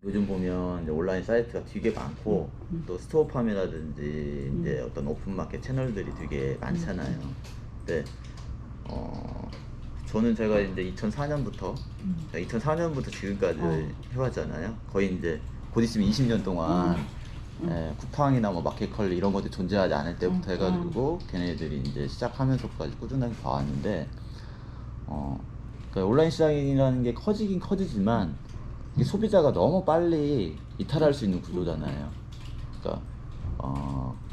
요즘 보면 이제 온라인 사이트가 되게 많고 또 스토어팜이라든지 이제 어떤 오픈마켓 채널들이 되게 많잖아요. 근데 저는 제가 이제 2004년부터 지금까지 해왔잖아요. 거의 이제 곧 있으면 20년 동안 쿠팡이나 뭐 마켓컬리 이런 것들이 존재하지 않을 때부터 해가지고 걔네들이 이제 시작하면서까지 꾸준하게 봐왔는데 그러니까 온라인 시장이라는 게 커지긴 커지지만 이게 소비자가 너무 빨리 이탈할 수 있는 구조잖아요. 그러니까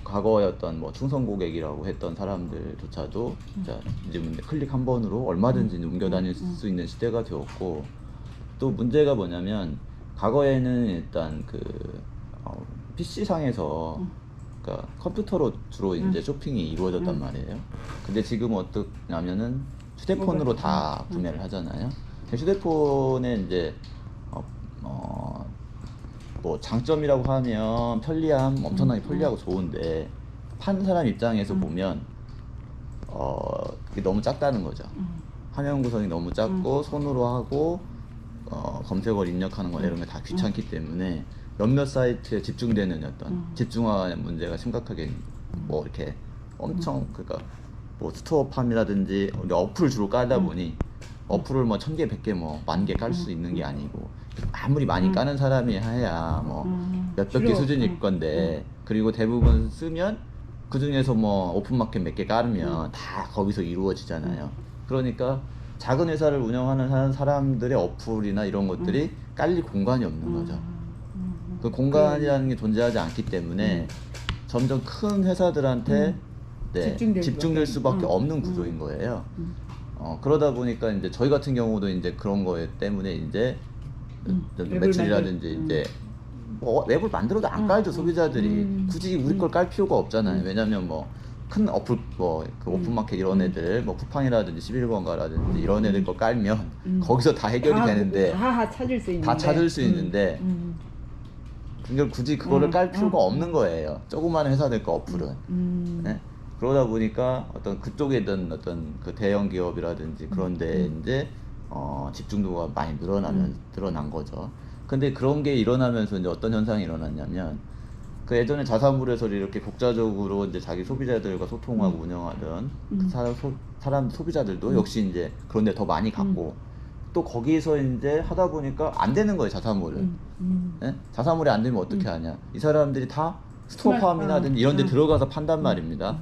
과거의 어떤 뭐 충성 고객이라고 했던 사람들조차도 자, 이제 클릭 한 번으로 얼마든지 옮겨 다닐 수 있는 시대가 되었고, 또 문제가 뭐냐면 과거에는 일단 그 PC상에서 그러니까 컴퓨터로 주로 이제 쇼핑이 이루어졌단 말이에요. 근데 지금은 어떠냐면은 휴대폰으로 다 구매를 하잖아요. 휴대폰에 이제 뭐 장점이라고 하면 편리함, 엄청나게 편리하고 좋은데 파는 사람 입장에서 보면 그게 너무 작다는 거죠. 화면 구성이 너무 작고 손으로 하고 검색어를 입력하는 거나 이런 게 다 귀찮기 때문에 몇몇 사이트에 집중되는 어떤 집중화 문제가 심각하게 뭐 이렇게 엄청 그러니까 뭐 스토어팜이라든지 우리 어플 주로 깔다 보니 어플을 뭐 1000개, 100개, 뭐 10,000개 깔 수 있는 게 아니고 아무리 많이 까는 사람이 해야 뭐 몇백 개 수준일 건데, 그리고 대부분 쓰면 그 중에서 뭐 오픈마켓 몇 개 깔으면 다 거기서 이루어지잖아요. 그러니까 작은 회사를 운영하는 사람들의 어플이나 이런 것들이 깔릴 공간이 없는 거죠. 그 공간이라는 게 존재하지 않기 때문에 점점 큰 회사들한테 집중될 수밖에 없는 구조인 거예요. 그러다 보니까 이제 저희 같은 경우도 이제 그런 거에 때문에 이제 매출이라든지 이제 뭐 웹을 만들어도 안 깔죠. 소비자들이 굳이 우리 걸 깔 필요가 없잖아요. 왜냐면 뭐 큰 어플 뭐 그 오픈마켓 이런 애들 뭐 쿠팡이라든지 11번가라든지 이런 애들 거 깔면 거기서 다 해결이 되는데 다 찾을 수 있는데 다 찾을 수 있는데 그걸 굳이 그거를 깔 필요가 없는 거예요. 조그마한 회사들 거 어플은. 네? 그러다 보니까 어떤 그쪽에든 어떤 그 대형 기업이라든지 그런데 이제 집중도가 많이 늘어난 거죠. 근데 그런 게 일어나면서 이제 어떤 현상이 일어났냐면, 그 예전에 자사몰에서 이렇게 독자적으로 이제 자기 소비자들과 소통하고 운영하던 그 사람 소비자들도 역시 이제 그런데 더 많이 갔고, 또 거기서 이제 하다 보니까 안 되는 거예요, 자사몰은. 예? 자사몰이 안 되면 어떻게 하냐? 이 사람들이 다 스토어팜이나든지 이런 데 들어가서 판단 말입니다.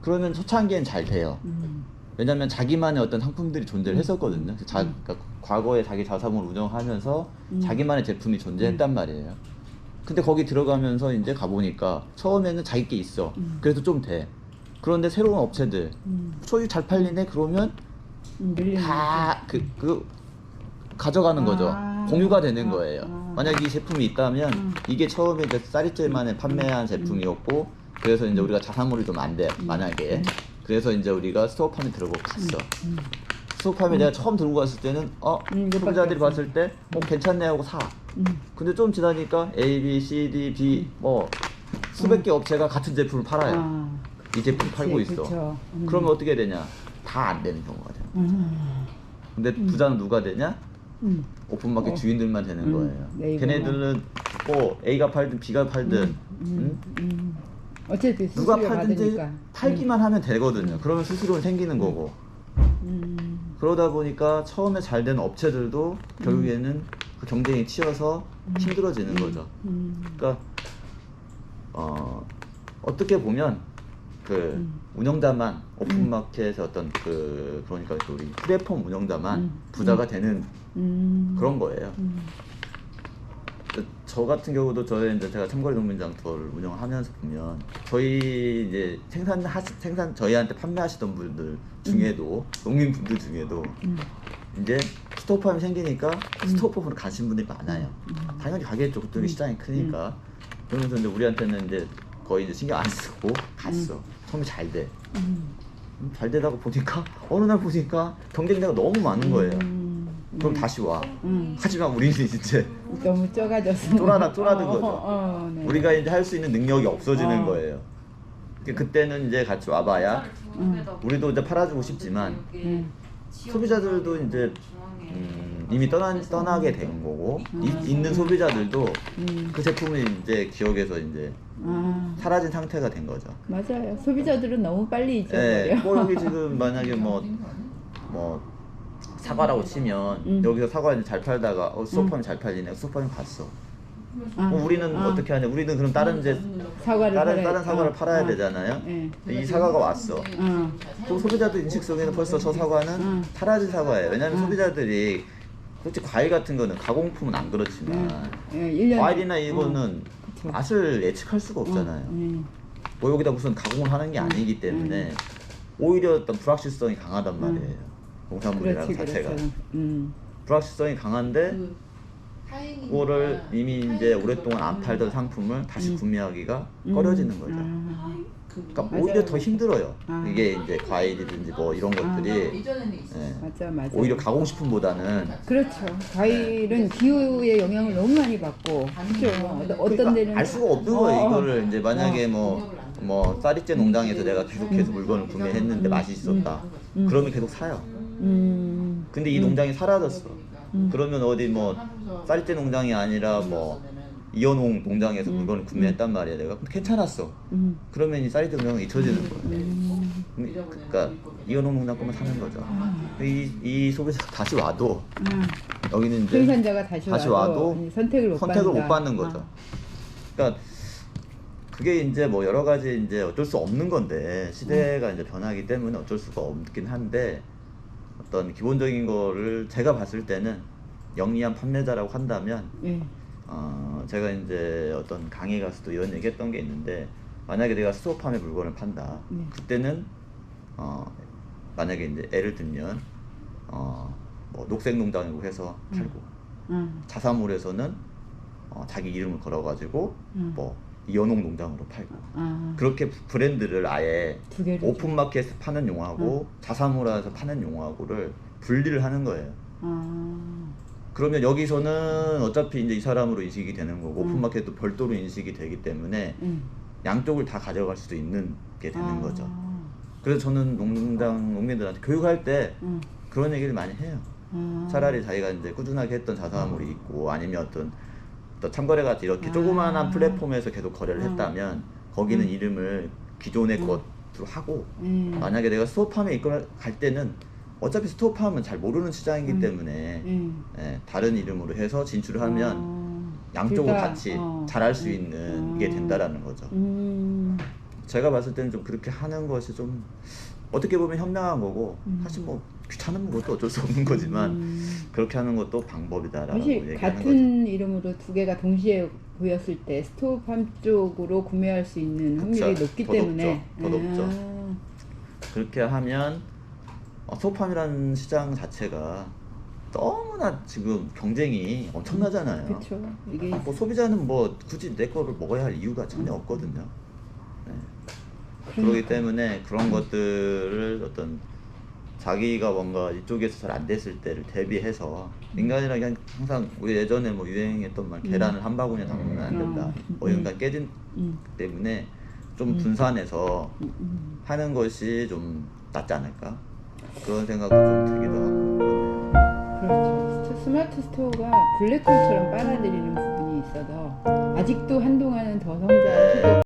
그러면 초창기엔 잘 돼요. 왜냐면 자기만의 어떤 상품들이 존재를 했었거든요. 그러니까 과거에 자기 자사몰 운영하면서 자기만의 제품이 존재했단 말이에요. 근데 거기 들어가면서 이제 가보니까 처음에는 자기 게 있어. 그래도 좀 돼. 그런데 새로운 업체들 소유 잘 팔리네 그러면 다 가져가는 거죠. 공유가 되는 거예요. 만약 이 제품이 있다면 이게 처음에 이제 쌀이jel만에 판매한 제품이었고, 그래서 이제 우리가 자사몰이 좀 안 돼. 만약에 그래서 이제 우리가 스토어팜에 들어가고 갔어. 스토어팜에 내가 처음 들고 갔을 때는 소비자들이 봤을 때 괜찮네 하고 사. 근데 좀 지나니까 A, B, C, D, B 뭐 수백 개 업체가 같은 제품을 팔아요. 이 제품 팔고 있어. 그러면 어떻게 되냐? 다 안 되는 경우가 돼요. 근데 부자는 누가 되냐? 오픈마켓 주인들만 되는 거예요. 걔네들은 뭐 A가 팔든 B가 팔든 어차피 누가 수수료 팔든지 받으니까. 팔기만 하면 되거든요. 그러면 수수료는 생기는 거고. 그러다 보니까 처음에 잘 된 업체들도 결국에는 그 경쟁이 치여서 힘들어지는 거죠. 그러니까 어떻게 보면 그 운영자만 오픈마켓의 어떤 그러니까 우리 플랫폼 운영자만 부자가 되는 그런 거예요. 저 같은 경우도 제가 참거리 농민장터를 운영하면서 보면 저희 이제 생산 저희한테 판매하시던 분들 중에도 농민분들 중에도 이제 스토어팜이 생기니까 스토어팜으로 가신 분들이 많아요. 당연히 가겠죠. 그쪽이 시장이 크니까. 그러면서 이제 우리한테는 이제 거의 이제 신경 안 쓰고 갔어. 처음에 잘 돼. 잘 되다가 보니까 어느 날 보니까 경쟁자가 너무 많은 거예요. 그럼 다시 와. 하지만 우리는 이제 너무 좁아져서 쫄아든 거죠. 네. 우리가 이제 할 수 있는 능력이 없어지는 거예요. 그때는 이제 같이 와봐야 우리도 이제 팔아주고 싶지만 소비자들도 이제 이미 떠나게 된 거고 있는 소비자들도 그 제품이 이제 기억에서 이제 사라진 상태가 된 거죠. 맞아요. 소비자들은 너무 빨리 네, 잊어버려. 뭐 여기 지금 만약에 뭐 사과라고 치면 여기서 사과 이제 잘 팔다가 수소팜이 잘 팔리네. 수소팜이 갔어. 우리는 어떻게 하냐? 우리는 그럼 다른 사과를 다른 사과를 팔아야 되잖아요. 네. 이 사과가 왔어. 또 소비자들 인식 속에는 벌써 저 사과는 사라진 사과예요. 왜냐하면 소비자들이 솔직히 과일 같은 거는 가공품은 안 그렇지만 과일이나 이거는 그쵸. 맛을 예측할 수가 없잖아요. 뭐 여기다 무슨 가공을 하는 게 아니기 때문에 오히려 어떤 불확실성이 강하단 말이에요. 농산물이라는 자체가. 불확실성이 강한데 그거를 이미 이제 오랫동안 안 팔던 상품을 다시 구매하기가 꺼려지는 거죠. 그러니까 오히려 더 힘들어요. 이게 이제 과일이든지 뭐 이런 것들이 맞아. 오히려 가공식품보다는 그렇죠. 과일은 기후의 영향을 너무 많이 받고, 그렇죠. 어떤 데는 알 수가 없는 거예요. 이거를 이제 만약에 뭐 쌀이째 농장에서 내가 계속해서 물건을 구매했는데 맛이 있었다. 그러면 계속 사요. 근데 이 농장이 사라졌어. 그러면 어디 뭐 쌀이째 농장이 아니라 뭐 이연홍 농장에서 물건을 구매했단 말이야. 내가 근데 괜찮았어. 그러면 이 쌀이째 농장은 잊혀지는 거예요. 그러니까 이연홍 농장 거만 사는 거죠. 이 소비자가 다시 와도 여기는 이제 생산자가 다시 와도 선택을 못 받는 거죠. 그러니까 그게 이제 뭐 여러 가지 이제 어쩔 수 없는 건데 시대가 이제 변하기 때문에 어쩔 수가 없긴 한데 어떤 기본적인 거를 제가 봤을 때는 영리한 판매자라고 한다면 제가 이제 어떤 강의 가서도 이런 얘기했던 게 있는데 만약에 내가 수소팜의 물건을 판다 그때는 만약에 이제 예를 들면 뭐 녹색농장이라고 해서 팔고 자사몰에서는 자기 이름을 걸어가지고 뭐 이연홍 농장으로 팔고 그렇게 브랜드를 아예 오픈마켓에서 파는 용어하고 자사몰에서 파는 용어하고를 분리를 하는 거예요. 그러면 여기서는 어차피 이제 이 사람으로 인식이 되는 거고 오픈마켓도 별도로 인식이 되기 때문에 양쪽을 다 가져갈 수도 있는 게 되는 거죠. 그래서 저는 농민들한테 교육할 때 그런 얘기를 많이 해요. 차라리 자기가 이제 꾸준하게 했던 자사몰이 있고 아니면 어떤 또 참거래같이 이렇게 조그마한 플랫폼에서 계속 거래를 했다면 거기는 이름을 기존의 것으로 하고 만약에 내가 스토어팜에 이끌어 갈 때는 어차피 스토어팜은 잘 모르는 시장이기 때문에 다른 이름으로 해서 진출을 하면 양쪽을 같이 잘할 수 있는 게 된다라는 거죠. 제가 봤을 때는 좀 그렇게 하는 것이 좀 어떻게 보면 현명한 거고 사실 뭐 귀찮은 것도 어쩔 수 없는 거지만 그렇게 하는 것도 방법이다라고 사실 얘기하는 같은 거죠. 이름으로 두 개가 동시에 보였을 때 스토어팜 쪽으로 구매할 수 있는 확률이 그쵸. 높기 더 때문에 더 높죠. 그렇게 하면 소팜이라는 시장 자체가 너무나 지금 경쟁이 엄청나잖아요. 그렇죠. 이게 뭐 소비자는 뭐 굳이 내 거를 먹어야 할 이유가 전혀 없거든요. 그렇기 때문에 그런 것들을 어떤 자기가 뭔가 이쪽에서 잘 안 됐을 때를 대비해서 인간이란 게 항상 우리 예전에 뭐 유행했던 말 계란을 한 바구니에 담으면 안 된다. 뭐 인간 깨진 때문에 좀 분산해서 하는 것이 좀 낫지 않을까 그런 생각도 좀 들기도 하고 그러네요. 그렇죠. 스마트 스토어가 블랙홀처럼 빨아들이는 부분이 있어서 아직도 한동안은 더 성장을